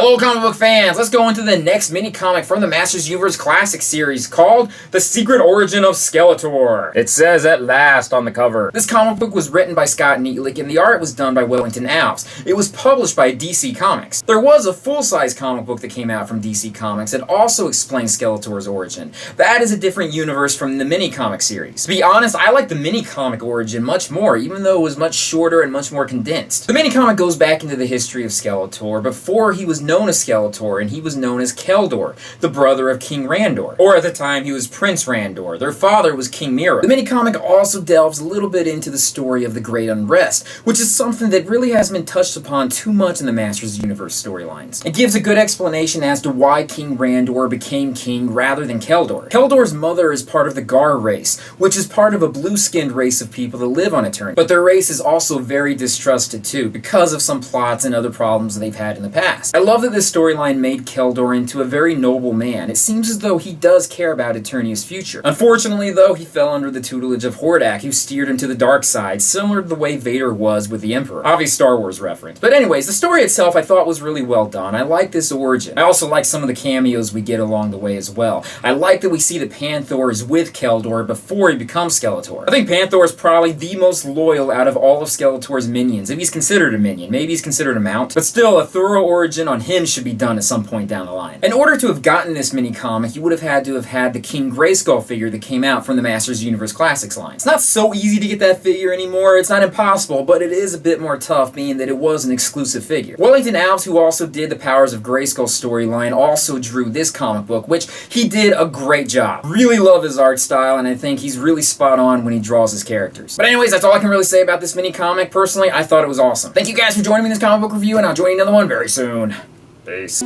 Hello comic book fans, let's go into the next mini-comic from the Masters Universe Classic series called The Secret Origin of Skeletor. It says at last on the cover. This comic book was written by Scott Neatlick and the art was done by Wellington Alves. It was published by DC Comics. There was a full-size comic book that came out from DC Comics that also explains Skeletor's origin. That is a different universe from the mini-comic series. To be honest, I like the mini-comic origin much more, even though it was much shorter and much more condensed. The mini-comic goes back into the history of Skeletor before he was known as Skeletor, and he was known as Keldor, the brother of King Randor. Or at the time, he was Prince Randor. Their father was King Miro. The mini-comic also delves a little bit into the story of the Great Unrest, which is something that really hasn't been touched upon too much in the Masters Universe storylines. It gives a good explanation as to why King Randor became king rather than Keldor. Keldor's mother is part of the Gar race, which is part of a blue-skinned race of people that live on Eternia. But their race is also very distrusted too, because of some plots and other problems they've had in the past. I love that this storyline made Keldor into a very noble man. It seems as though he does care about Eternia's future. Unfortunately, though, he fell under the tutelage of Hordak, who steered him to the dark side, similar to the way Vader was with the Emperor. Obvious Star Wars reference. But anyways, the story itself I thought was really well done. I like this origin. I also like some of the cameos we get along the way as well. I like that we see that Panther is with Keldor before he becomes Skeletor. I think Panther is probably the most loyal out of all of Skeletor's minions, if he's considered a minion. Maybe he's considered a mount, but still, a thorough origin on him should be done at some point down the line. In order to have gotten this mini-comic, you would have had to have had the King Grayskull figure that came out from the Masters Universe Classics line. It's not so easy to get that figure anymore. It's not impossible, but it is a bit more tough, being that it was an exclusive figure. Wellington Alves, who also did the Powers of Grayskull storyline, also drew this comic book, which he did a great job. Really love his art style, and I think he's really spot on when he draws his characters. But anyways, that's all I can really say about this mini-comic. Personally, I thought it was awesome. Thank you guys for joining me in this comic book review, and I'll join you in another one very soon. Peace.